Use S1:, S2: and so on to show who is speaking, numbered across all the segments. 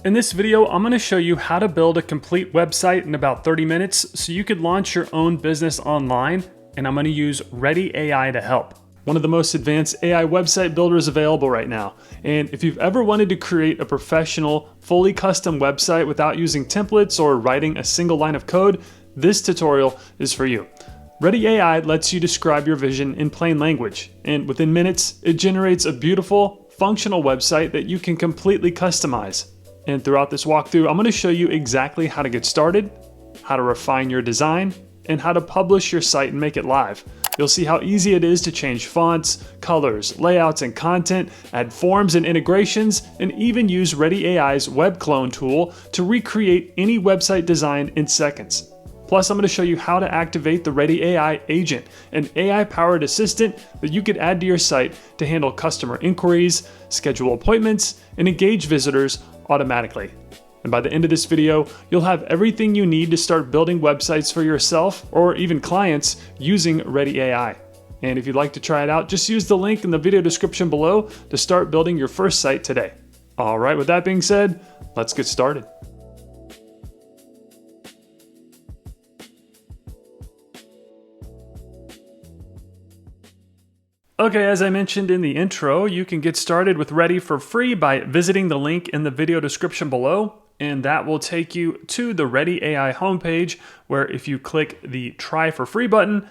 S1: In this video, I'm going to show you how to build a complete website in about 30 minutes so you could launch your own business online, and I'm going to use Readdy AI to help. One of the most advanced AI website builders available right now. And if you've ever wanted to create a professional, fully custom website without using templates or writing a single line of code, this tutorial is for you. Readdy AI lets you describe your vision in plain language, and within minutes, it generates a beautiful, functional website that you can completely customize. And throughout this walkthrough, I'm going to show you exactly how to get started, how to refine your design, and how to publish your site and make it live. You'll see how easy it is to change fonts, colors, layouts, and content, add forms and integrations, and even use Readdy AI's web clone tool to recreate any website design in seconds. Plus, I'm going to show you how to activate the Readdy AI Agent, an AI-powered assistant that you could add to your site to handle customer inquiries, schedule appointments, and engage visitors automatically. And by the end of this video, you'll have everything you need to start building websites for yourself or even clients using Readdy AI. And if you'd like to try it out, just use the link in the video description below to start building your first site today. All right, with that being said, let's get started. Okay, as I mentioned in the intro, you can get started with Readdy for free by visiting the link in the video description below, and that will take you to the Readdy AI homepage, where if you click the Try for Free button,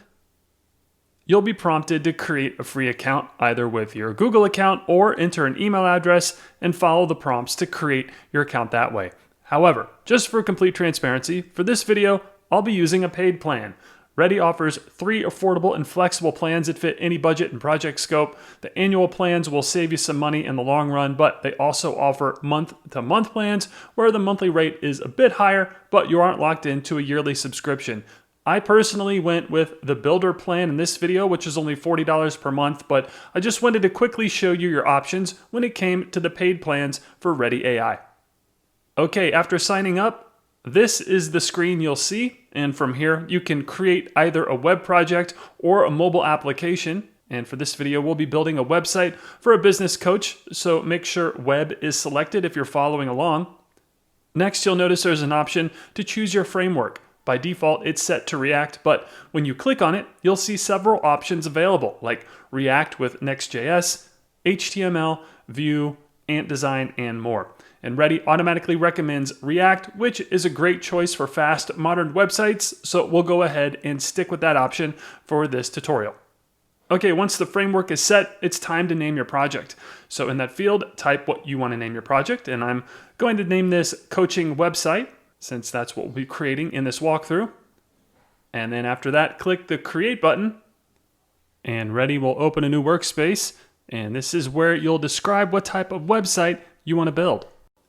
S1: you'll be prompted to create a free account either with your Google account or enter an email address and follow the prompts to create your account that way. However, just for complete transparency, for this video, I'll be using a paid plan. Readdy offers 3 affordable and flexible plans that fit any budget and project scope. The annual plans will save you some money in the long run, but they also offer month-to-month plans where the monthly rate is a bit higher, but you aren't locked into a yearly subscription. I personally went with the Builder plan in this video, which is only $40 per month, but I just wanted to quickly show you your options when it came to the paid plans for Readdy AI. Okay, after signing up, this is the screen you'll see, and from here you can create either a web project or a mobile application. And for this video, we'll be building a website for a business coach, so make sure web is selected if you're following along. Next, you'll notice there's an option to choose your framework. By default, it's set to React, but when you click on it, you'll see several options available, like React with Next.js, HTML, Vue, Ant Design, and more. And Readdy automatically recommends React, which is a great choice for fast, modern websites, so we'll go ahead and stick with that option for this tutorial. Okay, once the framework is set, it's time to name your project. So in that field, type what you want to name your project, and I'm going to name this Coaching Website, since that's what we'll be creating in this walkthrough. And then after that, click the Create button, and Readdy will open a new workspace, and this is where you'll describe what type of website you want to build.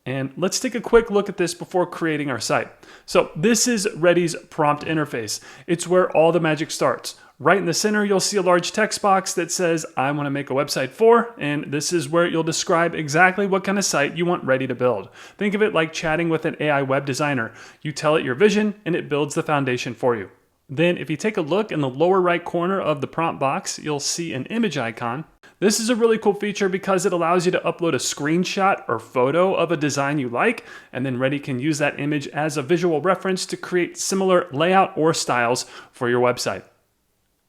S1: And let's take a quick look at this before creating our site. So this is Readdy's prompt interface. It's where all the magic starts. Right in the center, you'll see a large text box that says, I want to make a website for, and this is where you'll describe exactly what kind of site you want Readdy to build. Think of it like chatting with an AI web designer. You tell it your vision, and it builds the foundation for you. Then if you take a look in the lower right corner of the prompt box, you'll see an image icon. This is a really cool feature because it allows you to upload a screenshot or photo of a design you like, and then Readdy can use that image as a visual reference to create similar layout or styles for your website.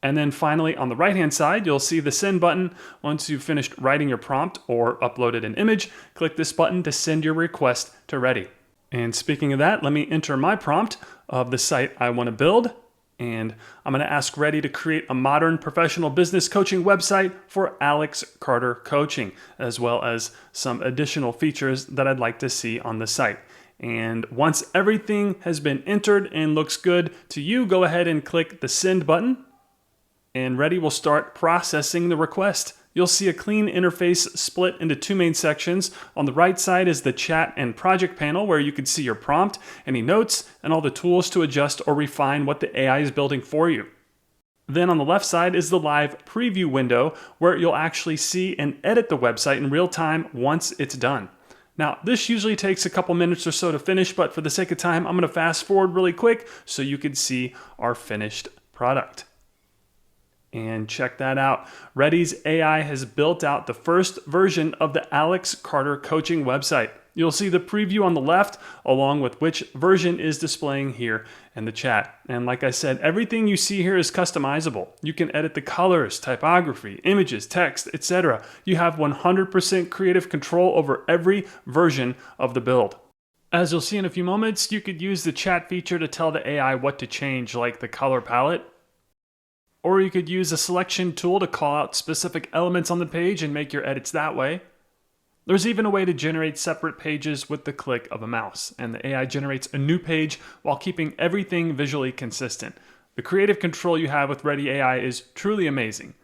S1: And then finally, on the right-hand side, you'll see the send button. Once you've finished writing your prompt or uploaded an image, click this button to send your request to Readdy. And speaking of that, let me enter my prompt of the site I want to build. And I'm going to ask Readdy to create a modern professional business coaching website for Alex Carter Coaching, as well as some additional features that I'd like to see on the site. And once everything has been entered and looks good to you, go ahead and click the send button, and Readdy will start processing the request. You'll see a clean interface split into 2 main sections. On the right side is the chat and project panel where you can see your prompt, any notes, and all the tools to adjust or refine what the AI is building for you. Then on the left side is the live preview window where you'll actually see and edit the website in real time once it's done. Now, this usually takes a couple minutes or so to finish, but for the sake of time, I'm going to fast forward really quick so you can see our finished product. And check that out. Readdy's AI has built out the first version of the Alex Carter Coaching website. You'll see the preview on the left, along with which version is displaying here in the chat. And like I said, everything you see here is customizable. You can edit the colors, typography, images, text, etc. You have 100% creative control over every version of the build. As you'll see in a few moments, you could use the chat feature to tell the AI what to change, like the color palette. Or you could use a selection tool to call out specific elements on the page and make your edits that way. There's even a way to generate separate pages with the click of a mouse, and the AI generates a new page while keeping everything visually consistent. The creative control you have with Readdy AI is truly amazing.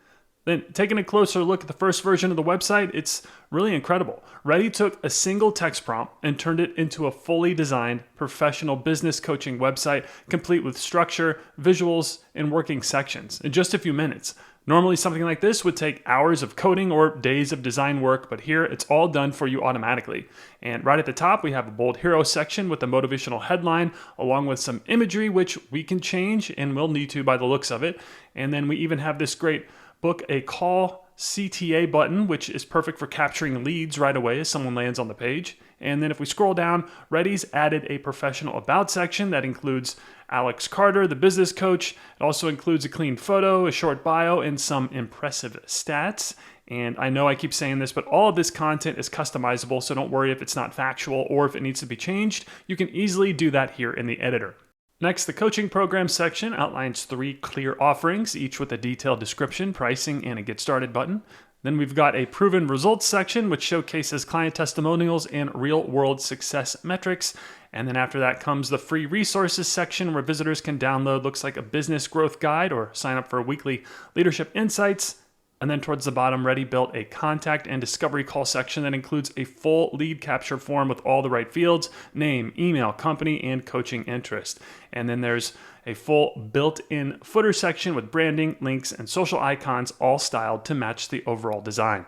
S1: Then, taking a closer look at the first version of the website, it's really incredible. Readdy took a single text prompt and turned it into a fully designed professional business coaching website, complete with structure, visuals, and working sections in just a few minutes. Normally, something like this would take hours of coding or days of design work, but here it's all done for you automatically. And right at the top, we have a bold hero section with a motivational headline, along with some imagery, which we can change and will need to by the looks of it. And then we even have this great book a call CTA button, which is perfect for capturing leads right away as someone lands on the page. And then if we scroll down, Readdy's added a professional about section that includes Alex Carter, the business coach. It also includes a clean photo, a short bio, and some impressive stats. And I know I keep saying this, but all of this content is customizable, so don't worry if it's not factual or if it needs to be changed. You can easily do that here in the editor. Next, the coaching program section outlines 3 clear offerings, each with a detailed description, pricing, and a get started button. Then we've got a proven results section, which showcases client testimonials and real-world success metrics. And then after that comes the free resources section, where visitors can download, looks like a business growth guide or sign up for weekly leadership insights. And then towards the bottom, Readdy built a contact and discovery call section that includes a full lead capture form with all the right fields: name, email, company, and coaching interest. And then there's a full built-in footer section with branding, links, and social icons, all styled to match the overall design.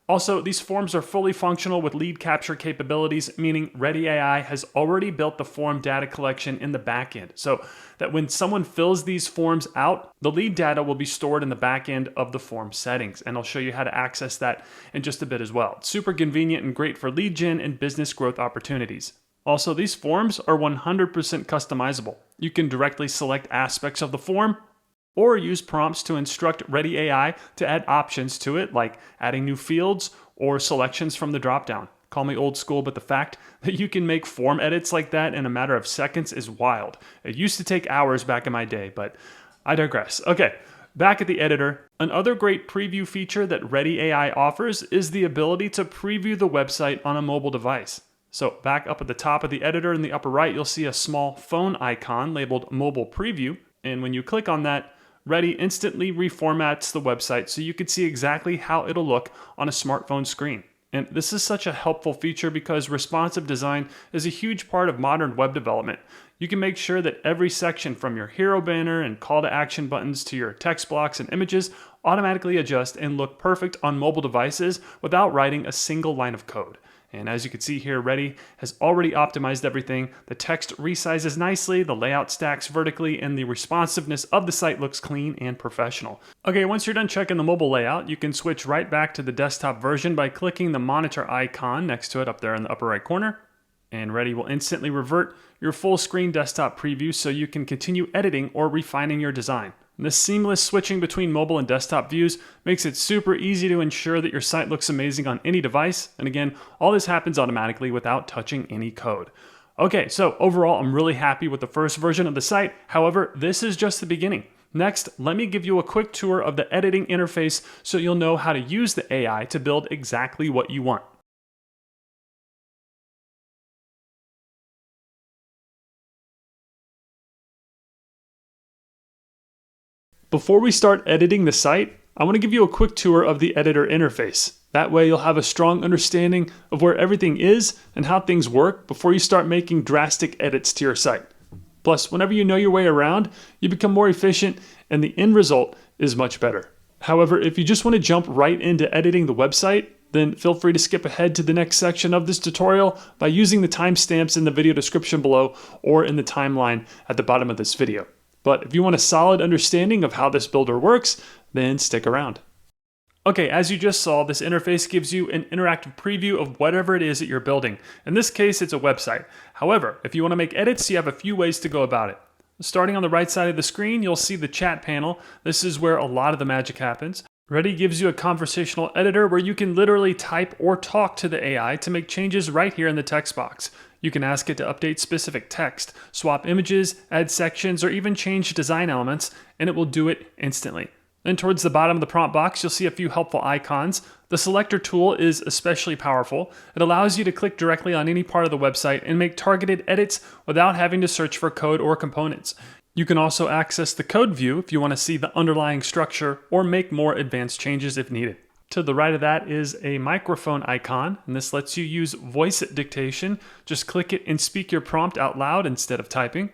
S1: Also, these forms are fully functional with lead capture capabilities, meaning Readdy AI has already built the form data collection in the backend, so that when someone fills these forms out, the lead data will be stored in the backend of the form settings, and I'll show you how to access that in just a bit as well. It's super convenient and great for lead gen and business growth opportunities. Also, these forms are 100% customizable. You can directly select aspects of the form, or use prompts to instruct Readdy AI to add options to it, like adding new fields or selections from the dropdown. Call me old school, but the fact that you can make form edits like that in a matter of seconds is wild. It used to take hours back in my day, but I digress. Okay, back at the editor. Another great preview feature that Readdy AI offers is the ability to preview the website on a mobile device. So back up at the top of the editor in the upper right, you'll see a small phone icon labeled Mobile Preview. And when you click on that, Readdy instantly reformats the website so you can see exactly how it'll look on a smartphone screen. And this is such a helpful feature because responsive design is a huge part of modern web development. You can make sure that every section, from your hero banner and call to action buttons to your text blocks and images, automatically adjust and look perfect on mobile devices without writing a single line of code. And as you can see here, Readdy has already optimized everything. The text resizes nicely, the layout stacks vertically, and the responsiveness of the site looks clean and professional. Okay, once you're done checking the mobile layout, you can switch right back to the desktop version by clicking the monitor icon next to it up there in the upper right corner. And Readdy will instantly revert your full screen desktop preview so you can continue editing or refining your design. And this seamless switching between mobile and desktop views makes it super easy to ensure that your site looks amazing on any device. And again, all this happens automatically without touching any code. Okay, so overall, I'm really happy with the first version of the site. However, this is just the beginning. Next, let me give you a quick tour of the editing interface so you'll know how to use the AI to build exactly what you want. Before we start editing the site, I want to give you a quick tour of the editor interface. That way you'll have a strong understanding of where everything is and how things work before you start making drastic edits to your site. Plus, whenever you know your way around, you become more efficient and the end result is much better. However, if you just want to jump right into editing the website, then feel free to skip ahead to the next section of this tutorial by using the timestamps in the video description below or in the timeline at the bottom of this video. But if you want a solid understanding of how this builder works, then stick around. Okay, as you just saw, this interface gives you an interactive preview of whatever it is that you're building. In this case, it's a website. However, if you want to make edits, you have a few ways to go about it. Starting on the right side of the screen, you'll see the chat panel. This is where a lot of the magic happens. Readdy gives you a conversational editor where you can literally type or talk to the AI to make changes right here in the text box. You can ask it to update specific text, swap images, add sections, or even change design elements, and it will do it instantly. Then towards the bottom of the prompt box, you'll see a few helpful icons. The selector tool is especially powerful. It allows you to click directly on any part of the website and make targeted edits without having to search for code or components. You can also access the code view if you want to see the underlying structure or make more advanced changes if needed. To the right of that is a microphone icon, and this lets you use voice dictation. Just click it and speak your prompt out loud instead of typing.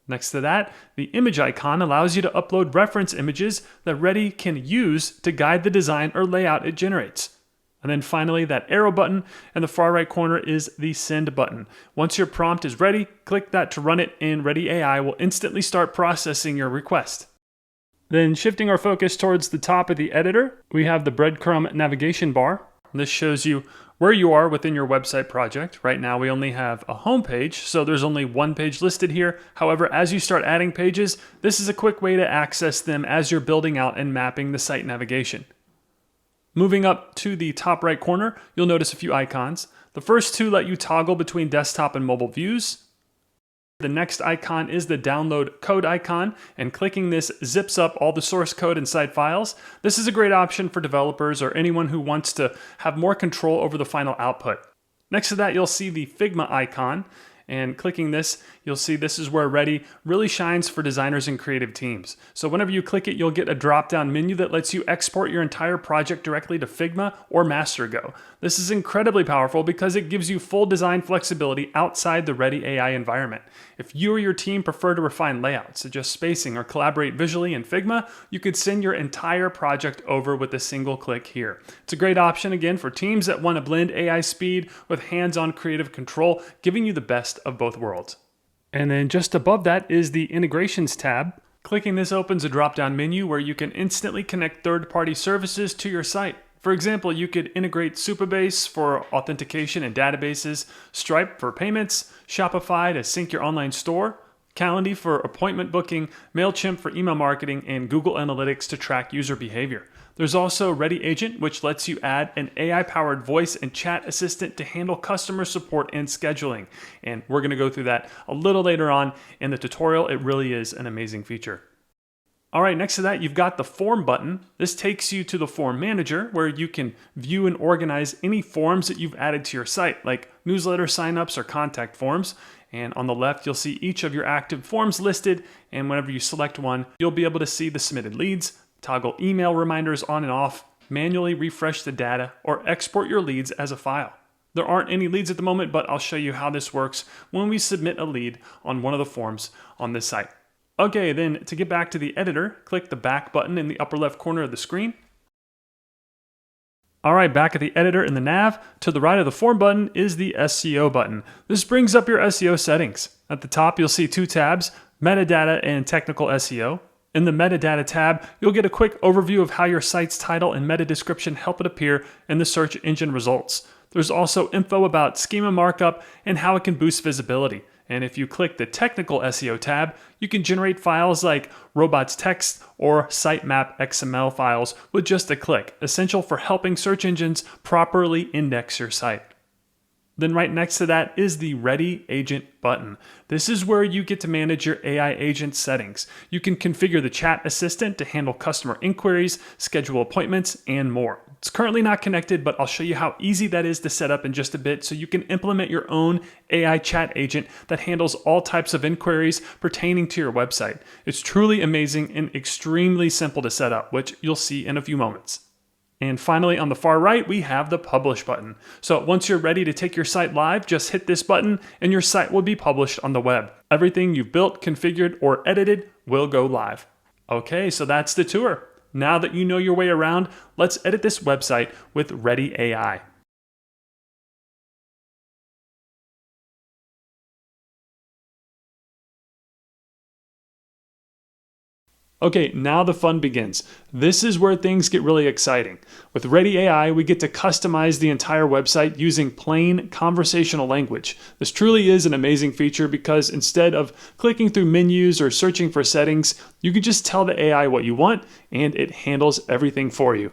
S1: Next to that, the image icon allows you to upload reference images that Readdy can use to guide the design or layout it generates. And then finally, that arrow button in the far right corner is the send button. Once your prompt is ready, click that to run it, and Readdy AI will instantly start processing your request. Then shifting our focus towards the top of the editor, we have the breadcrumb navigation bar. This shows you where you are within your website project. Right now we only have a home page, so there's only one page listed here. However, as you start adding pages, this is a quick way to access them as you're building out and mapping the site navigation. Moving up to the top right corner, you'll notice a few icons. The first two let you toggle between desktop and mobile views. The next icon is the download code icon, and clicking this zips up all the source code inside files. This is a great option for developers or anyone who wants to have more control over the final output. Next to that, you'll see the Figma icon, and clicking this, you'll see this is where Readdy really shines for designers and creative teams. So whenever you click it, you'll get a drop-down menu that lets you export your entire project directly to Figma or MasterGo. This is incredibly powerful because it gives you full design flexibility outside the Readdy AI environment. If you or your team prefer to refine layouts, adjust spacing, or collaborate visually in Figma, you could send your entire project over with a single click here. It's a great option, again, for teams that want to blend AI speed with hands-on creative control, giving you the best of both worlds. And then just above that is the Integrations tab. Clicking this opens a drop-down menu where you can instantly connect third-party services to your site. For example, you could integrate Supabase for authentication and databases, Stripe for payments, Shopify to sync your online store, Calendly for appointment booking, MailChimp for email marketing, and Google Analytics to track user behavior. There's also Readdy Agent, which lets you add an AI-powered voice and chat assistant to handle customer support and scheduling. And we're going to go through that a little later on in the tutorial. It really is an amazing feature. All right, next to that, you've got the Form button. This takes you to the Form Manager, where you can view and organize any forms that you've added to your site, like newsletter signups or contact forms. And on the left, you'll see each of your active forms listed, and whenever you select one, you'll be able to see the submitted leads, toggle email reminders on and off, manually refresh the data, or export your leads as a file. There aren't any leads at the moment, but I'll show you how this works when we submit a lead on one of the forms on this site. Okay, then to get back to the editor, click the back button in the upper left corner of the screen. All right, back at the editor in the nav, to the right of the Form button is the SEO button. This brings up your SEO settings. At the top, you'll see two tabs, Metadata and Technical SEO. In the Metadata tab, you'll get a quick overview of how your site's title and meta description help it appear in the search engine results. There's also info about schema markup and how it can boost visibility. And if you click the Technical SEO tab, you can generate files like robots text or sitemap XML files with just a click, essential for helping search engines properly index your site. Then right next to that is the Readdy Agent button. This is where you get to manage your AI agent settings. You can configure the chat assistant to handle customer inquiries, schedule appointments, and more. It's currently not connected, but I'll show you how easy that is to set up in just a bit so you can implement your own AI chat agent that handles all types of inquiries pertaining to your website. It's truly amazing and extremely simple to set up, which you'll see in a few moments. And finally, on the far right, we have the Publish button. So once you're ready to take your site live, just hit this button and your site will be published on the web. Everything you've built, configured, or edited will go live. Okay, so that's the tour. Now that you know your way around, let's edit this website with Readdy AI. Okay, now the fun begins. This is where things get really exciting. With Readdy AI, we get to customize the entire website using plain conversational language. This truly is an amazing feature because instead of clicking through menus or searching for settings, you can just tell the AI what you want and it handles everything for you.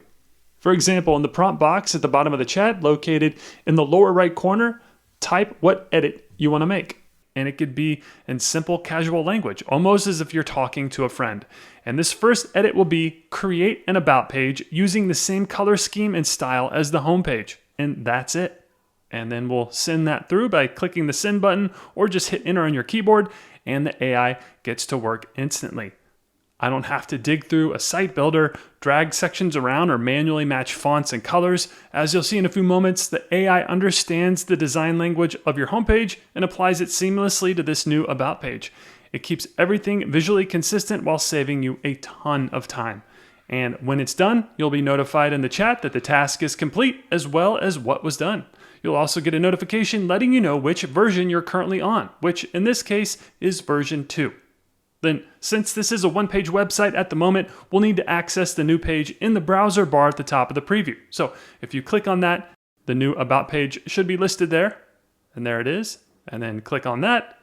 S1: For example, in the prompt box at the bottom of the chat, located in the lower right corner, type what edit you want to make. And it could be in simple casual language, almost as if you're talking to a friend. And this first edit will be create an about page using the same color scheme and style as the home page. And that's it. And then we'll send that through by clicking the send button or just hit enter on your keyboard and the AI gets to work instantly. I don't have to dig through a site builder, drag sections around, or manually match fonts and colors. As you'll see in a few moments, the AI understands the design language of your homepage and applies it seamlessly to this new About page. It keeps everything visually consistent while saving you a ton of time. And when it's done, you'll be notified in the chat that the task is complete as well as what was done. You'll also get a notification letting you know which version you're currently on, which in this case is version 2. Then, since this is a one-page website at the moment, we'll need to access the new page in the browser bar at the top of the preview. So if you click on that, the new About page should be listed there. And there it is. And then click on that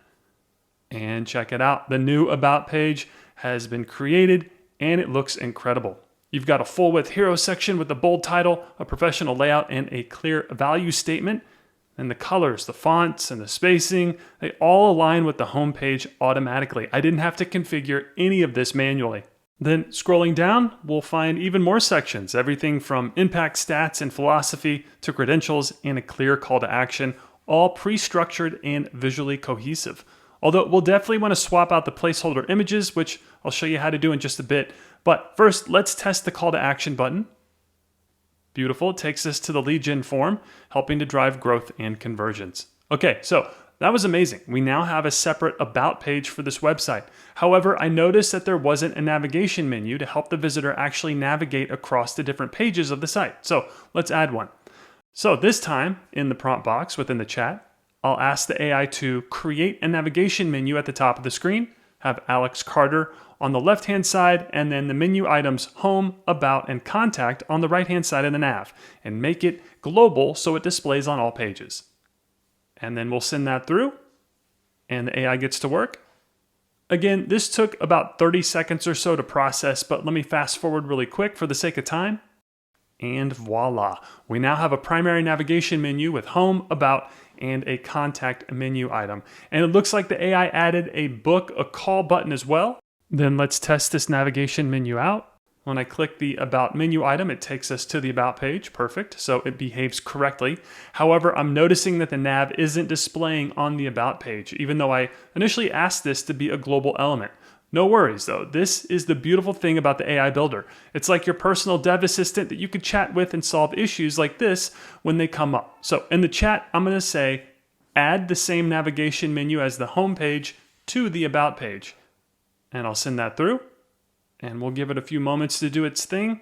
S1: and check it out. The new About page has been created and it looks incredible. You've got a full-width hero section with a bold title, a professional layout, and a clear value statement. And the colors, the fonts, and the spacing, they all align with the home page automatically. I didn't have to configure any of this manually. Then scrolling down, we'll find even more sections, everything from impact stats and philosophy to credentials and a clear call to action, all pre-structured and visually cohesive. Although we'll definitely want to swap out the placeholder images, which I'll show you how to do in just a bit. But first, let's test the call to action button. Beautiful. It takes us to the lead gen form, helping to drive growth and conversions. Okay, so that was amazing. We now have a separate About page for this website. However, I noticed that there wasn't a navigation menu to help the visitor actually navigate across the different pages of the site. So let's add one. So this time, in the prompt box within the chat, I'll ask the AI to create a navigation menu at the top of the screen, have Alex Carter on the left-hand side, and then the menu items Home, About, and Contact on the right-hand side of the nav, and make it global so it displays on all pages. And then we'll send that through, and the AI gets to work. Again, this took about 30 seconds or so to process, but let me fast forward really quick for the sake of time. And voila, we now have a primary navigation menu with Home, About, and a Contact menu item. And it looks like the AI added a book a call button as well. Then let's test this navigation menu out. When I click the About menu item, it takes us to the About page. Perfect. So it behaves correctly. However, I'm noticing that the nav isn't displaying on the About page, even though I initially asked this to be a global element. No worries though. This is the beautiful thing about the AI Builder. It's like your personal dev assistant that you could chat with and solve issues like this when they come up. So in the chat, I'm going to say, add the same navigation menu as the home page to the About page. And I'll send that through. And we'll give it a few moments to do its thing.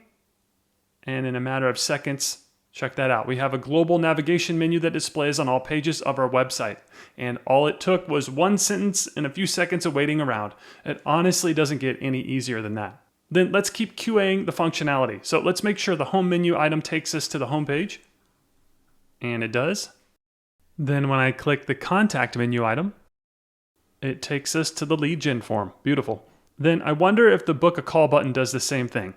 S1: And in a matter of seconds, check that out. We have a global navigation menu that displays on all pages of our website. And all it took was one sentence and a few seconds of waiting around. It honestly doesn't get any easier than that. Then let's keep QAing the functionality. So let's make sure the home menu item takes us to the home page. And it does. Then when I click the contact menu item, it takes us to the lead gen form. Beautiful. Then I wonder if the book a call button does the same thing.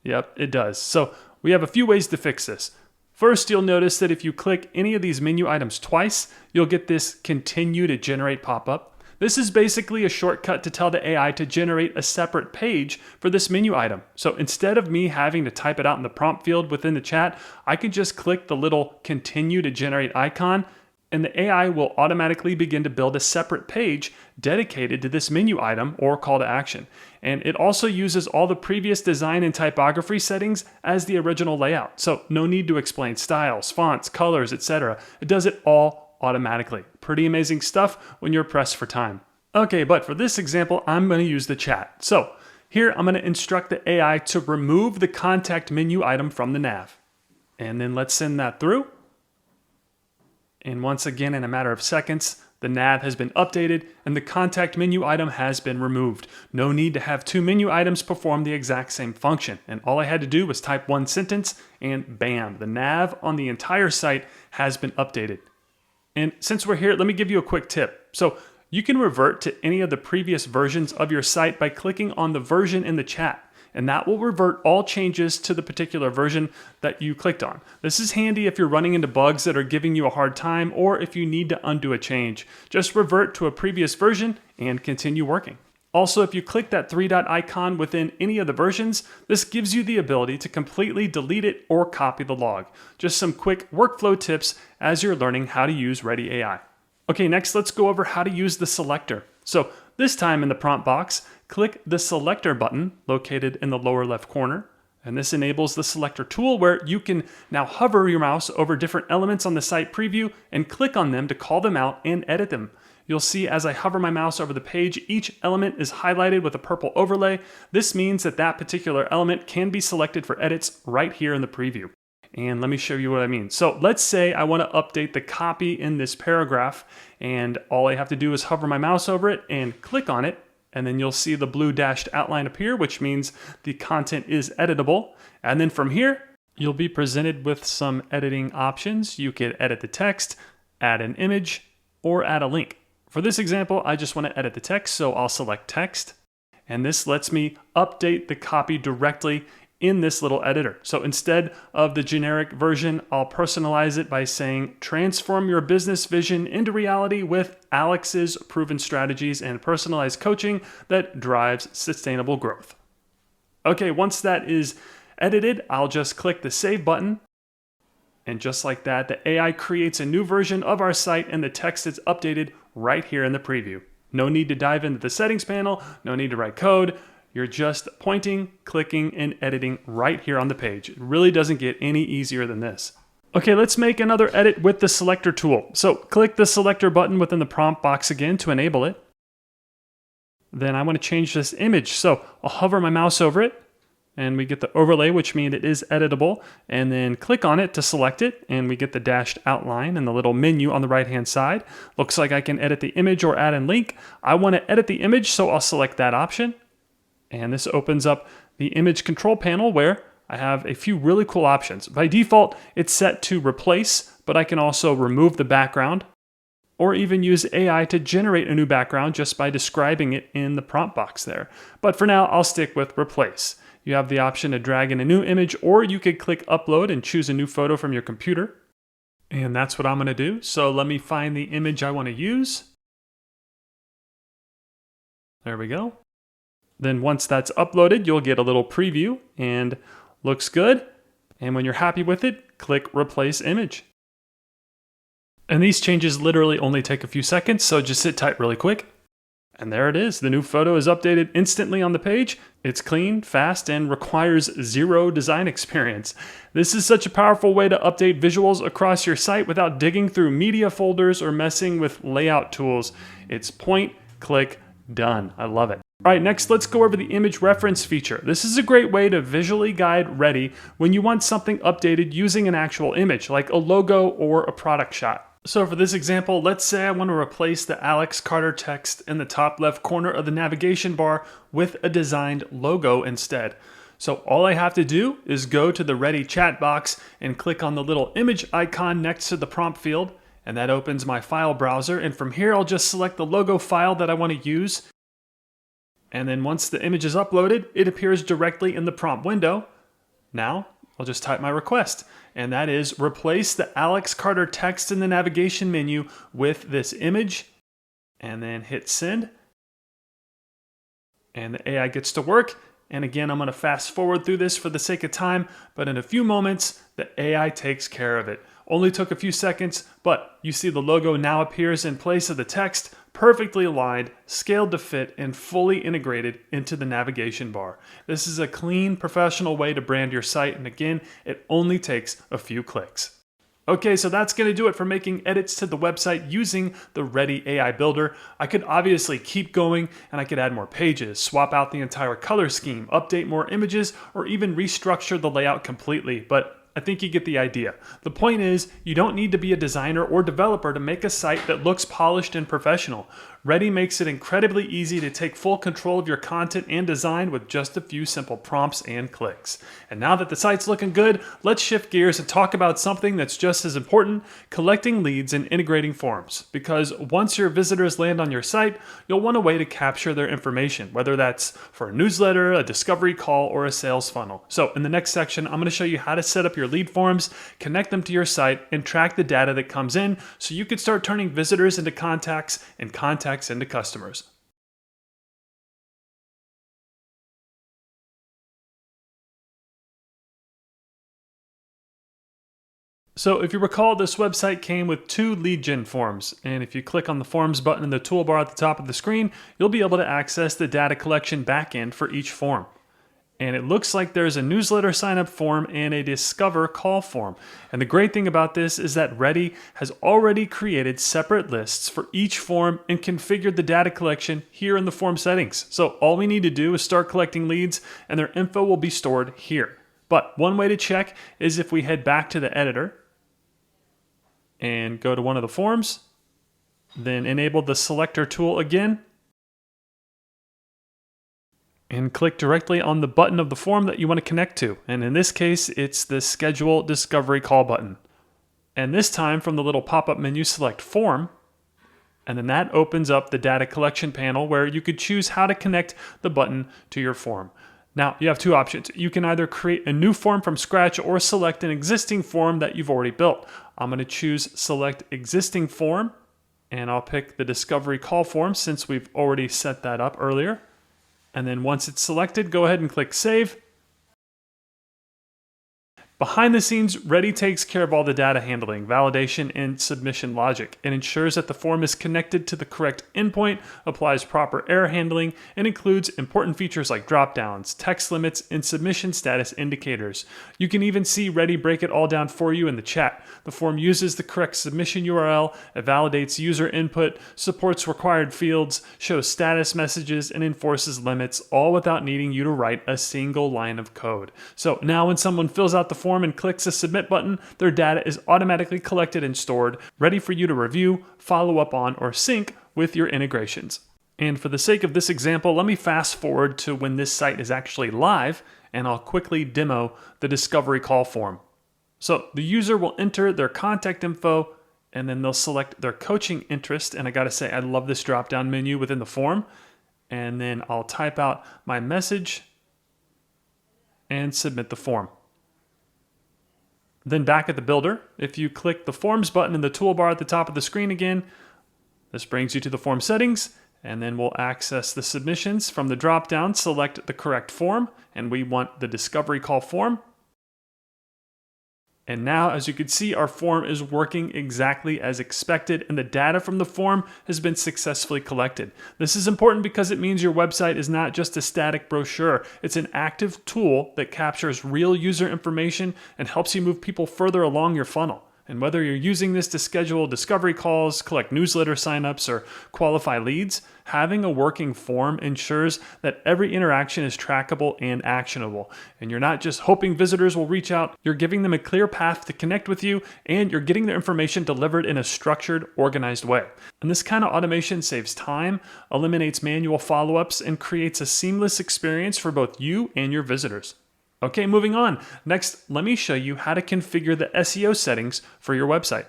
S1: Yep, it does. So we have a few ways to fix this. First, you'll notice that if you click any of these menu items twice, you'll get this continue to generate pop-up. This is basically a shortcut to tell the AI to generate a separate page for this menu item. So instead of me having to type it out in the prompt field within the chat, I can just click the little continue to generate icon, and the AI will automatically begin to build a separate page dedicated to this menu item or call to action. And it also uses all the previous design and typography settings as the original layout. So no need to explain styles, fonts, colors, etc. It does it all automatically. Pretty amazing stuff when you're pressed for time. Okay, but for this example, I'm going to use the chat. So here I'm going to instruct the AI to remove the contact menu item from the nav. And then let's send that through. And once again, in a matter of seconds, The nav has been updated and the contact menu item has been removed. No need to have two menu items perform the exact same function. And all I had to do was type one sentence and bam, the nav on the entire site has been updated. And since we're here, let me give you a quick tip. So you can revert to any of the previous versions of your site by clicking on the version in the chat. And that will revert all changes to the particular version that you clicked on. This is handy if you're running into bugs that are giving you a hard time or if you need to undo a change. Just revert to a previous version and continue working. Also, if you click that three-dot icon within any of the versions, this gives you the ability to completely delete it or copy the log. Just some quick workflow tips as you're learning how to use Readdy AI. Okay, next let's go over how to use the selector. So this time in the prompt box, click the selector button located in the lower left corner. And this enables the selector tool where you can now hover your mouse over different elements on the site preview and click on them to call them out and edit them. You'll see as I hover my mouse over the page, each element is highlighted with a purple overlay. This means that that particular element can be selected for edits right here in the preview. And let me show you what I mean. So let's say I want to update the copy in this paragraph, and all I have to do is hover my mouse over it and click on it, and then you'll see the blue dashed outline appear, which means the content is editable. And then from here, you'll be presented with some editing options. You could edit the text, add an image, or add a link. For this example, I just want to edit the text, so I'll select text, and this lets me update the copy directly in this little editor. So instead of the generic version, I'll personalize it by saying, transform your business vision into reality with Alex's proven strategies and personalized coaching that drives sustainable growth. Okay, once that is edited, I'll just click the save button. And just like that, the AI creates a new version of our site and the text is updated right here in the preview. No need to dive into the settings panel, no need to write code. You're just pointing, clicking, and editing right here on the page. It really doesn't get any easier than this. Okay, let's make another edit with the selector tool. So click the selector button within the prompt box again to enable it. Then I want to change this image. So I'll hover my mouse over it, and we get the overlay, which means it is editable, and then click on it to select it, and we get the dashed outline and the little menu on the right-hand side. Looks like I can edit the image or add a link. I want to edit the image, so I'll select that option. And this opens up the image control panel where I have a few really cool options. By default, it's set to replace, but I can also remove the background or even use AI to generate a new background just by describing it in the prompt box there. But for now, I'll stick with replace. You have the option to drag in a new image, or you could click upload and choose a new photo from your computer. And that's what I'm going to do. So let me find the image I want to use. There we go. Then once that's uploaded, you'll get a little preview and looks good. And when you're happy with it, click replace image. And these changes literally only take a few seconds, so just sit tight really quick. And there it is. The new photo is updated instantly on the page. It's clean, fast, and requires zero design experience. This is such a powerful way to update visuals across your site without digging through media folders or messing with layout tools. It's point, click, done. I love it. All right, next let's go over the image reference feature. This is a great way to visually guide Readdy when you want something updated using an actual image, like a logo or a product shot. So for this example, let's say I want to replace the Alex Carter text in the top left corner of the navigation bar with a designed logo instead. So all I have to do is go to the Readdy chat box and click on the little image icon next to the prompt field, and that opens my file browser. And from here, I'll just select the logo file that I want to use. And then once the image is uploaded, it appears directly in the prompt window. Now, I'll just type my request, and that is replace the Alex Carter text in the navigation menu with this image, and then hit send. And the AI gets to work. And again, I'm going to fast forward through this for the sake of time, but in a few moments, the AI takes care of it. Only took a few seconds, but you see the logo now appears in place of the text, perfectly aligned, scaled to fit, and fully integrated into the navigation bar. This is a clean, professional way to brand your site, and again, it only takes a few clicks. Okay, so that's going to do it for making edits to the website using the Readdy AI Builder. I could obviously keep going, and I could add more pages, swap out the entire color scheme, update more images, or even restructure the layout completely, but I think you get the idea. The point is, you don't need to be a designer or developer to make a site that looks polished and professional. Readdy makes it incredibly easy to take full control of your content and design with just a few simple prompts and clicks. And now that the site's looking good, let's shift gears and talk about something that's just as important: collecting leads and integrating forms. Because once your visitors land on your site, you'll want a way to capture their information, whether that's for a newsletter, a discovery call, or a sales funnel. So in the next section, I'm going to show you how to set up your lead forms, connect them to your site, and track the data that comes in so you can start turning visitors into contacts and contacts into customers. So if you recall, this website came with 2 lead gen forms, and if you click on the Forms button in the toolbar at the top of the screen, you'll be able to access the data collection backend for each form. And it looks like there's a newsletter sign up form and a discover call form. And the great thing about this is that Readdy has already created separate lists for each form and configured the data collection here in the form settings. So all we need to do is start collecting leads, and their info will be stored here. But one way to check is if we head back to the editor and go to one of the forms, then enable the selector tool again, and click directly on the button of the form that you want to connect to. And in this case, it's the Schedule Discovery Call button. And this time, from the little pop-up menu, select Form, and then that opens up the data collection panel where you could choose how to connect the button to your form. Now, you have 2 options. You can either create a new form from scratch or select an existing form that you've already built. I'm going to choose Select Existing Form, and I'll pick the Discovery Call form since we've already set that up earlier. And then once it's selected, go ahead and click Save. Behind the scenes, Readdy takes care of all the data handling, validation, and submission logic. It ensures that the form is connected to the correct endpoint, applies proper error handling, and includes important features like dropdowns, text limits, and submission status indicators. You can even see Readdy break it all down for you in the chat. The form uses the correct submission URL, it validates user input, supports required fields, shows status messages, and enforces limits, all without needing you to write a single line of code. So now when someone fills out the form and clicks the submit button, their data is automatically collected and stored, ready for you to review, follow up on, or sync with your integrations. And for the sake of this example, let me fast forward to when this site is actually live, and I'll quickly demo the discovery call form. So the user will enter their contact info, and then they'll select their coaching interest. And I gotta say, I love this drop-down menu within the form. And then I'll type out my message and submit the form. Then back at the builder, if you click the Forms button in the toolbar at the top of the screen again, this brings you to the form settings, and then we'll access the submissions. From the drop-down, select the correct form, and we want the discovery call form. And now, as you can see, our form is working exactly as expected, and the data from the form has been successfully collected. This is important because it means your website is not just a static brochure. It's an active tool that captures real user information and helps you move people further along your funnel. And whether you're using this to schedule discovery calls, collect newsletter signups, or qualify leads, having a working form ensures that every interaction is trackable and actionable. And you're not just hoping visitors will reach out, you're giving them a clear path to connect with you, and you're getting their information delivered in a structured, organized way. And this kind of automation saves time, eliminates manual follow-ups, and creates a seamless experience for both you and your visitors. Okay, moving on. Next, let me show you how to configure the SEO settings for your website.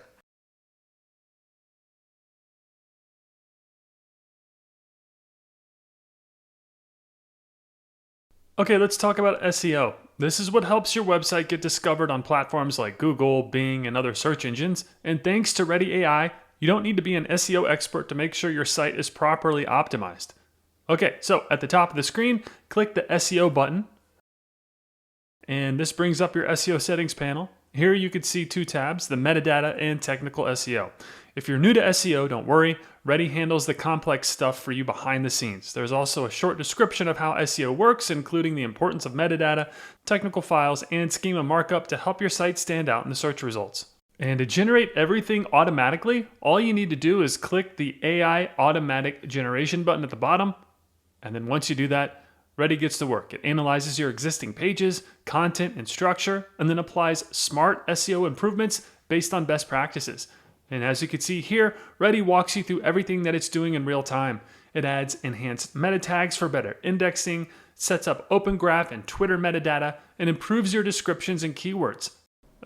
S1: Okay, let's talk about SEO. This is what helps your website get discovered on platforms like Google, Bing, and other search engines. And thanks to Readdy AI, you don't need to be an SEO expert to make sure your site is properly optimized. Okay, so at the top of the screen, click the SEO button. And this brings up your SEO settings panel. Here you can see 2 tabs, the metadata and technical SEO. If you're new to SEO, don't worry. Readdy handles the complex stuff for you behind the scenes. There's also a short description of how SEO works, including the importance of metadata, technical files, and schema markup to help your site stand out in the search results. And to generate everything automatically, all you need to do is click the AI Automatic Generation button at the bottom. And then once you do that, Readdy gets to work. It analyzes your existing pages, content, and structure, and then applies smart SEO improvements based on best practices. And as you can see here, Readdy walks you through everything that it's doing in real time. It adds enhanced meta tags for better indexing, sets up Open Graph and Twitter metadata, and improves your descriptions and keywords.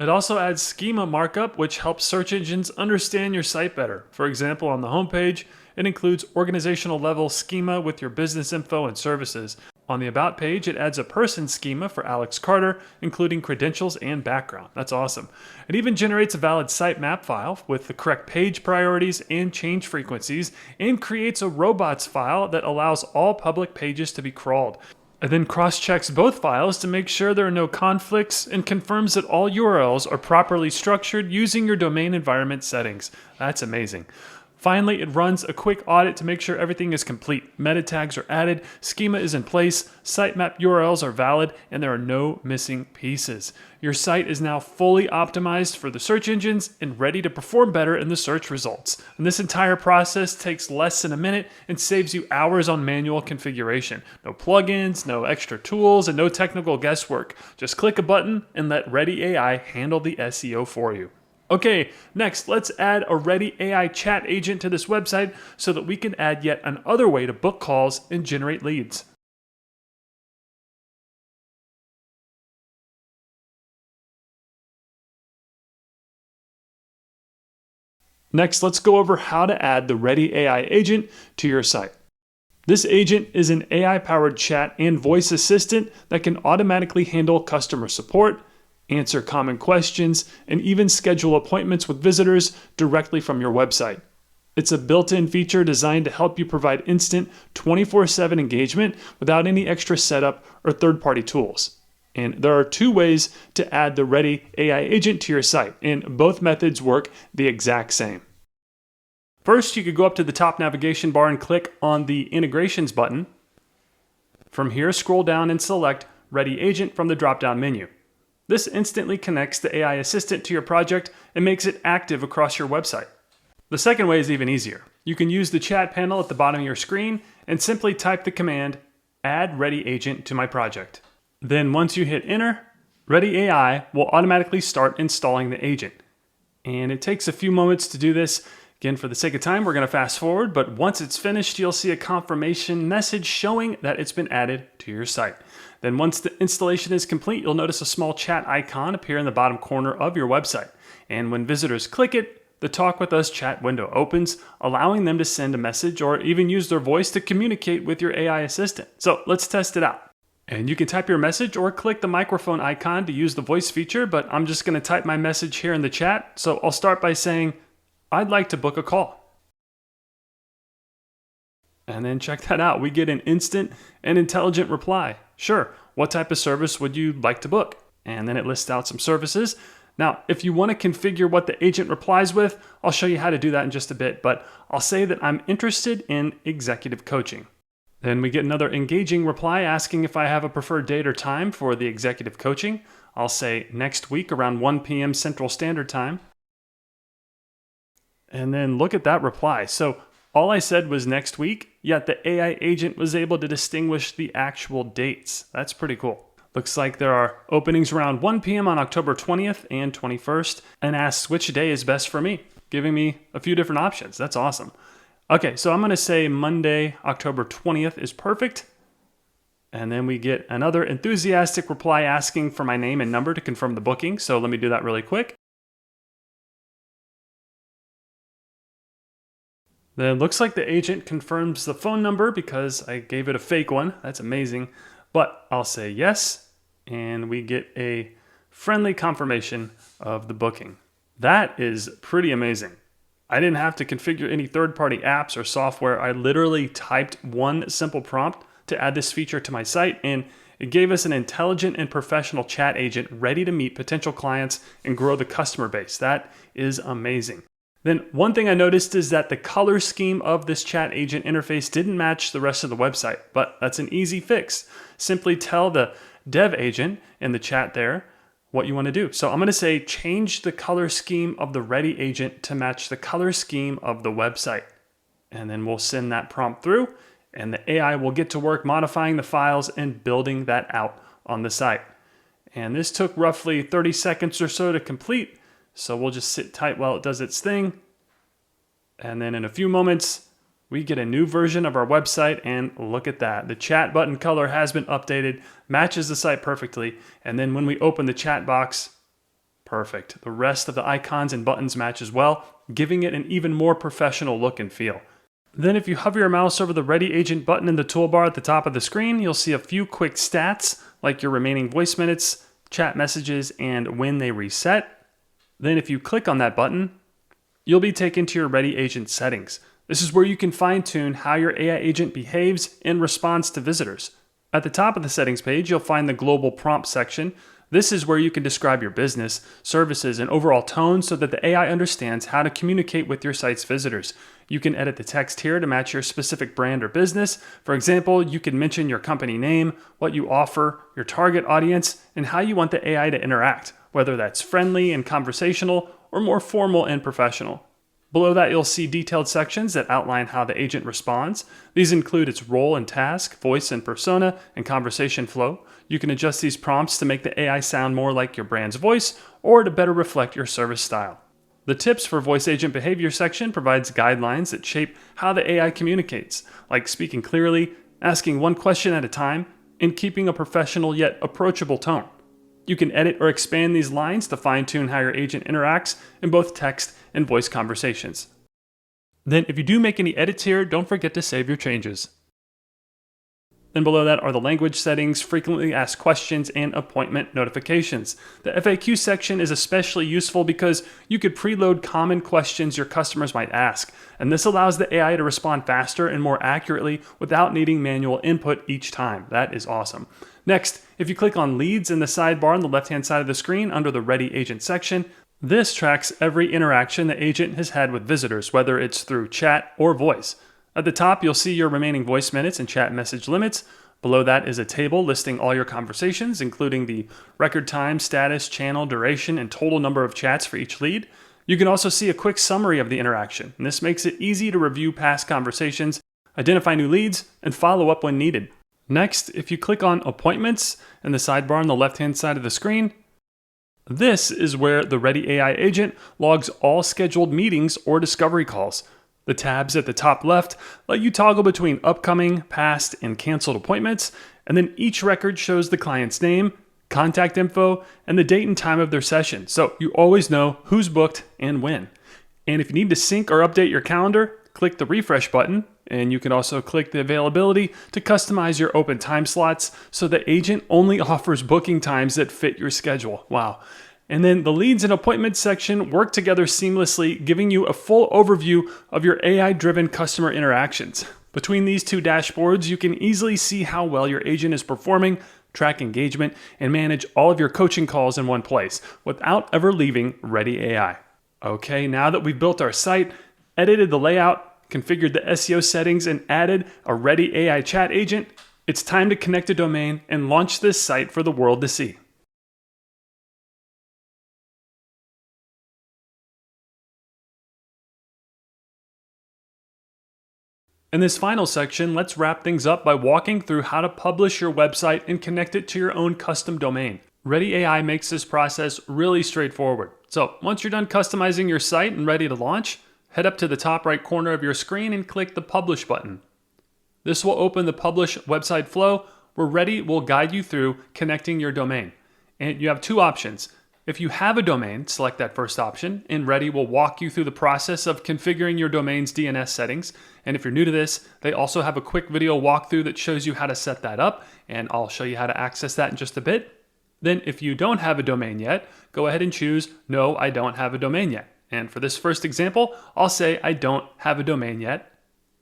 S1: It also adds schema markup, which helps search engines understand your site better. For example, on the homepage, it includes organizational level schema with your business info and services. On the About page, it adds a person schema for Alex Carter, including credentials and background. That's awesome. It even generates a valid sitemap file with the correct page priorities and change frequencies, and creates a robots file that allows all public pages to be crawled. It then cross-checks both files to make sure there are no conflicts and confirms that all URLs are properly structured using your domain environment settings. That's amazing. Finally, it runs a quick audit to make sure everything is complete. Meta tags are added, schema is in place, sitemap URLs are valid, and there are no missing pieces. Your site is now fully optimized for the search engines and ready to perform better in the search results. And this entire process takes less than a minute and saves you hours on manual configuration. No plugins, no extra tools, and no technical guesswork. Just click a button and let Readdy AI handle the SEO for you. Okay, next, let's add a Readdy AI chat agent to this website so that we can add yet another way to book calls and generate leads. Next, let's go over how to add the Readdy AI agent to your site. This agent is an AI-powered chat and voice assistant that can automatically handle customer support, answer common questions, and even schedule appointments with visitors directly from your website. It's a built-in feature designed to help you provide instant 24/7 engagement without any extra setup or third-party tools. And there are two ways to add the Readdy AI agent to your site, and both methods work the exact same. First, you could go up to the top navigation bar and click on the Integrations button. From here, scroll down and select Readdy Agent from the drop-down menu. This instantly connects the AI assistant to your project and makes it active across your website. The second way is even easier. You can use the chat panel at the bottom of your screen and simply type the command, Add Readdy Agent to my project. Then once you hit enter, Readdy AI will automatically start installing the agent. And it takes a few moments to do this. Again, for the sake of time, we're going to fast forward, but once it's finished, you'll see a confirmation message showing that it's been added to your site. Then once the installation is complete, you'll notice a small chat icon appear in the bottom corner of your website. And when visitors click it, the Talk With Us chat window opens, allowing them to send a message or even use their voice to communicate with your AI assistant. So let's test it out. And you can type your message or click the microphone icon to use the voice feature, but I'm just going to type my message here in the chat. So I'll start by saying, I'd like to book a call. And then check that out. We get an instant and intelligent reply. Sure, what type of service would you like to book? And then it lists out some services. Now, if you want to configure what the agent replies with, I'll show you how to do that in just a bit, but I'll say that I'm interested in executive coaching. Then we get another engaging reply asking if I have a preferred date or time for the executive coaching. I'll say next week around 1 p.m. Central Standard Time. And then look at that reply. So all I said was next week, yet the AI agent was able to distinguish the actual dates. That's pretty cool. Looks like there are openings around 1 p.m. on October 20th and 21st, and asks which day is best for me, giving me a few different options. That's awesome. Okay, so I'm going to say Monday, October 20th is perfect. And then we get another enthusiastic reply asking for my name and number to confirm the booking. So let me do that really quick. Then it looks like the agent confirms the phone number because I gave it a fake one. That's amazing. But I'll say yes, and we get a friendly confirmation of the booking. That is pretty amazing. I didn't have to configure any third-party apps or software. I literally typed one simple prompt to add this feature to my site, and it gave us an intelligent and professional chat agent ready to meet potential clients and grow the customer base. That is amazing. Then one thing I noticed is that the color scheme of this chat agent interface didn't match the rest of the website, but that's an easy fix. Simply tell the dev agent in the chat there what you want to do. So I'm going to say change the color scheme of the Readdy agent to match the color scheme of the website. And then we'll send that prompt through and the AI will get to work modifying the files and building that out on the site. And this took roughly 30 seconds or so to complete, so we'll just sit tight while it does its thing. And then in a few moments, we get a new version of our website, and look at that. The chat button color has been updated, matches the site perfectly, and then when we open the chat box, perfect. The rest of the icons and buttons match as well, giving it an even more professional look and feel. Then if you hover your mouse over the Readdy Agent button in the toolbar at the top of the screen, you'll see a few quick stats, like your remaining voice minutes, chat messages, and when they reset. Then if you click on that button, you'll be taken to your Readdy Agent settings. This is where you can fine-tune how your AI agent behaves in response to visitors. At the top of the settings page, you'll find the global prompt section. This is where you can describe your business, services, and overall tone so that the AI understands how to communicate with your site's visitors. You can edit the text here to match your specific brand or business. For example, you can mention your company name, what you offer, your target audience, and how you want the AI to interact, whether that's friendly and conversational or more formal and professional. Below that, you'll see detailed sections that outline how the agent responds. These include its role and task, voice and persona, and conversation flow. You can adjust these prompts to make the AI sound more like your brand's voice or to better reflect your service style. The Tips for Voice Agent Behavior section provides guidelines that shape how the AI communicates, like speaking clearly, asking one question at a time, and keeping a professional yet approachable tone. You can edit or expand these lines to fine-tune how your agent interacts in both text and voice conversations. Then, if you do make any edits here, don't forget to save your changes. Then below that are the language settings, frequently asked questions, and appointment notifications. The FAQ section is especially useful because you could preload common questions your customers might ask, and this allows the AI to respond faster and more accurately without needing manual input each time. That is awesome. Next, if you click on Leads in the sidebar on the left-hand side of the screen under the Readdy Agent section, this tracks every interaction the agent has had with visitors, whether it's through chat or voice. At the top, you'll see your remaining voice minutes and chat message limits. Below that is a table listing all your conversations, including the record time, status, channel, duration, and total number of chats for each lead. You can also see a quick summary of the interaction, and this makes it easy to review past conversations, identify new leads, and follow up when needed. Next, if you click on Appointments in the sidebar on the left-hand side of the screen, this is where the Readdy AI Agent logs all scheduled meetings or discovery calls. The tabs at the top left let you toggle between upcoming, past, and canceled appointments, and then each record shows the client's name, contact info, and the date and time of their session, so you always know who's booked and when. And if you need to sync or update your calendar, click the refresh button, and you can also click the availability to customize your open time slots so the agent only offers booking times that fit your schedule. Wow. And then the leads and appointments section work together seamlessly, giving you a full overview of your AI-driven customer interactions. Between these two dashboards, you can easily see how well your agent is performing, track engagement, and manage all of your coaching calls in one place without ever leaving Readdy AI. Okay, now that we've built our site, edited the layout, configured the SEO settings, and added a Readdy AI chat agent, it's time to connect a domain and launch this site for the world to see. In this final section, let's wrap things up by walking through how to publish your website and connect it to your own custom domain. Readdy AI makes this process really straightforward. So once you're done customizing your site and ready to launch, head up to the top right corner of your screen and click the Publish button. This will open the Publish website flow where Readdy will guide you through connecting your domain. And you have two options. If you have a domain, select that first option, and Readdy will walk you through the process of configuring your domain's DNS settings. And if you're new to this, they also have a quick video walkthrough that shows you how to set that up, and I'll show you how to access that in just a bit. Then if you don't have a domain yet, go ahead and choose No, I don't have a domain yet. And for this first example, I'll say I don't have a domain yet,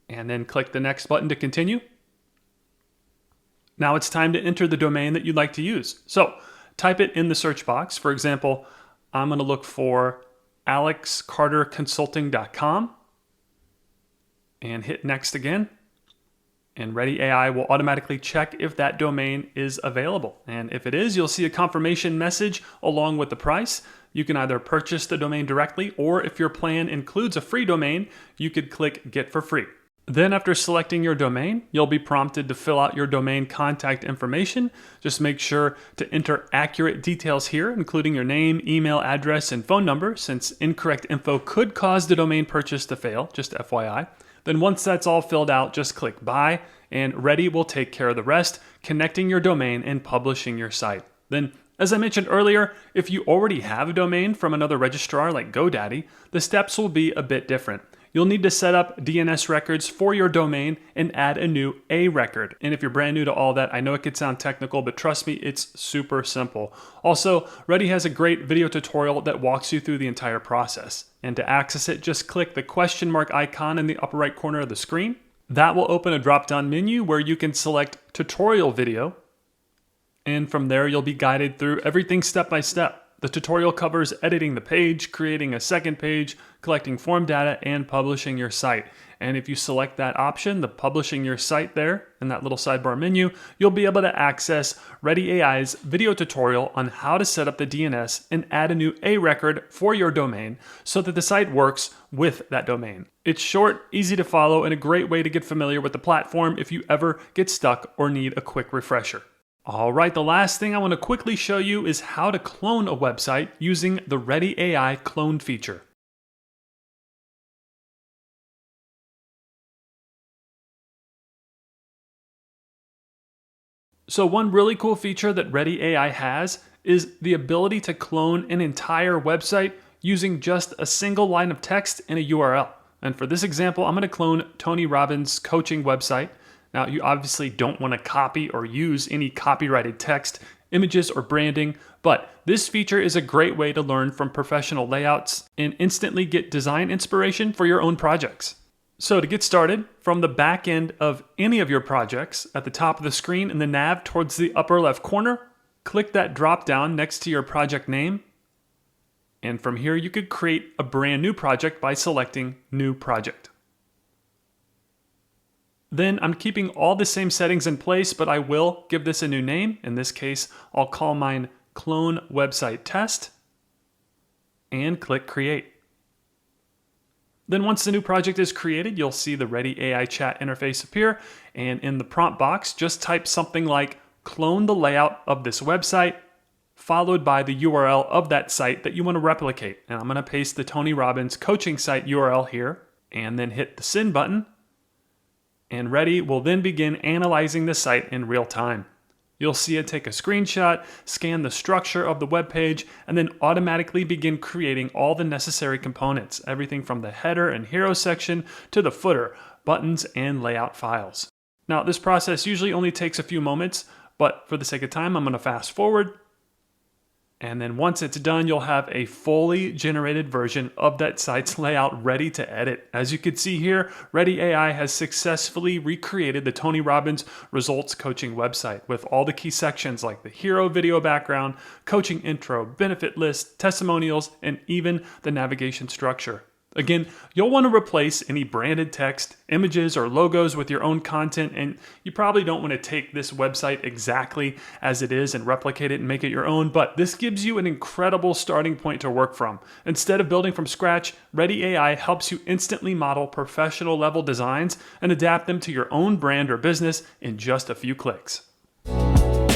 S1: and then click the next button to continue. Now it's time to enter the domain that you'd like to use. So type it in the search box. For example, I'm going to look for alexcarterconsulting.com and hit next again. And Readdy AI will automatically check if that domain is available. And if it is, you'll see a confirmation message along with the price. You can either purchase the domain directly, or if your plan includes a free domain, you could click Get for Free. Then after selecting your domain, you'll be prompted to fill out your domain contact information. Just make sure to enter accurate details here, including your name, email address, and phone number, since incorrect info could cause the domain purchase to fail, just FYI. Then once that's all filled out, just click Buy, and Readdy will take care of the rest, connecting your domain and publishing your site. Then, as I mentioned earlier, if you already have a domain from another registrar like GoDaddy, the steps will be a bit different. You'll need to set up DNS records for your domain and add a new A record. And if you're brand new to all that, I know it could sound technical, but trust me, it's super simple. Also, Readdy has a great video tutorial that walks you through the entire process. And to access it, just click the question mark icon in the upper right corner of the screen. That will open a drop-down menu where you can select tutorial video. And from there, you'll be guided through everything step by step. The tutorial covers editing the page, creating a second page, collecting form data, and publishing your site. And if you select that option, the publishing your site there in that little sidebar menu, you'll be able to access Readdy AI's video tutorial on how to set up the DNS and add a new A record for your domain so that the site works with that domain. It's short, easy to follow, and a great way to get familiar with the platform if you ever get stuck or need a quick refresher. All right, the last thing I want to quickly show you is how to clone a website using the Readdy AI clone feature. So one really cool feature that Readdy AI has is the ability to clone an entire website using just a single line of text and a URL. And for this example, I'm going to clone Tony Robbins' coaching website. Now, you obviously don't want to copy or use any copyrighted text, images, or branding, but this feature is a great way to learn from professional layouts and instantly get design inspiration for your own projects. So to get started, from the back end of any of your projects, at the top of the screen in the nav towards the upper left corner, click that drop down next to your project name. And from here, you could create a brand new project by selecting New Project. Then I'm keeping all the same settings in place, but I will give this a new name. In this case, I'll call mine Clone Website Test and click Create. Then once the new project is created, you'll see the Readdy AI chat interface appear, and in the prompt box, just type something like clone the layout of this website, followed by the URL of that site that you want to replicate. And I'm going to paste the Tony Robbins coaching site URL here, and then hit the send button. And Readdy will then begin analyzing the site in real time. You'll see it take a screenshot, scan the structure of the web page, and then automatically begin creating all the necessary components, everything from the header and hero section to the footer, buttons, and layout files. Now, this process usually only takes a few moments, but for the sake of time, I'm going to fast forward. And then once it's done, you'll have a fully generated version of that site's layout ready to edit. As you can see here, Readdy AI has successfully recreated the Tony Robbins Results Coaching website with all the key sections like the hero video background, coaching intro, benefit list, testimonials, and even the navigation structure. Again, you'll want to replace any branded text, images, or logos with your own content, and you probably don't want to take this website exactly as it is and replicate it and make it your own, but this gives you an incredible starting point to work from. Instead of building from scratch, Readdy AI helps you instantly model professional level designs and adapt them to your own brand or business in just a few clicks.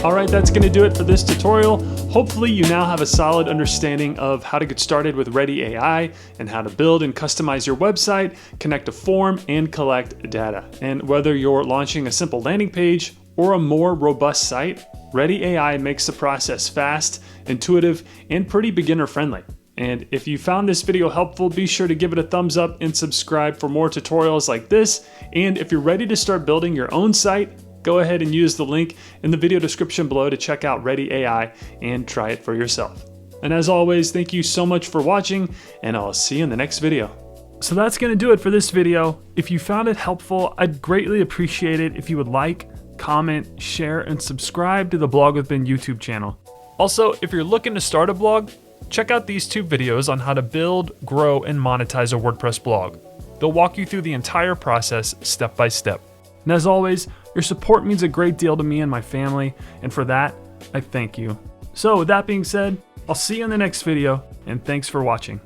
S1: All right, that's going to do it for this tutorial. Hopefully you now have a solid understanding of how to get started with Readdy AI and how to build and customize your website, connect a form, and collect data. And whether you're launching a simple landing page or a more robust site, Readdy AI makes the process fast, intuitive, and pretty beginner friendly. And if you found this video helpful, be sure to give it a thumbs up and subscribe for more tutorials like this. And if you're ready to start building your own site, go ahead and use the link in the video description below to check out Readdy AI and try it for yourself. And as always, thank you so much for watching, and I'll see you in the next video. So that's going to do it for this video. If you found it helpful, I'd greatly appreciate it if you would like, comment, share, and subscribe to the Blog with Ben YouTube channel. Also, if you're looking to start a blog, check out these two videos on how to build, grow, and monetize a WordPress blog. They'll walk you through the entire process step by step. And as always, your support means a great deal to me and my family, and for that, I thank you. So with that being said, I'll see you in the next video, and thanks for watching.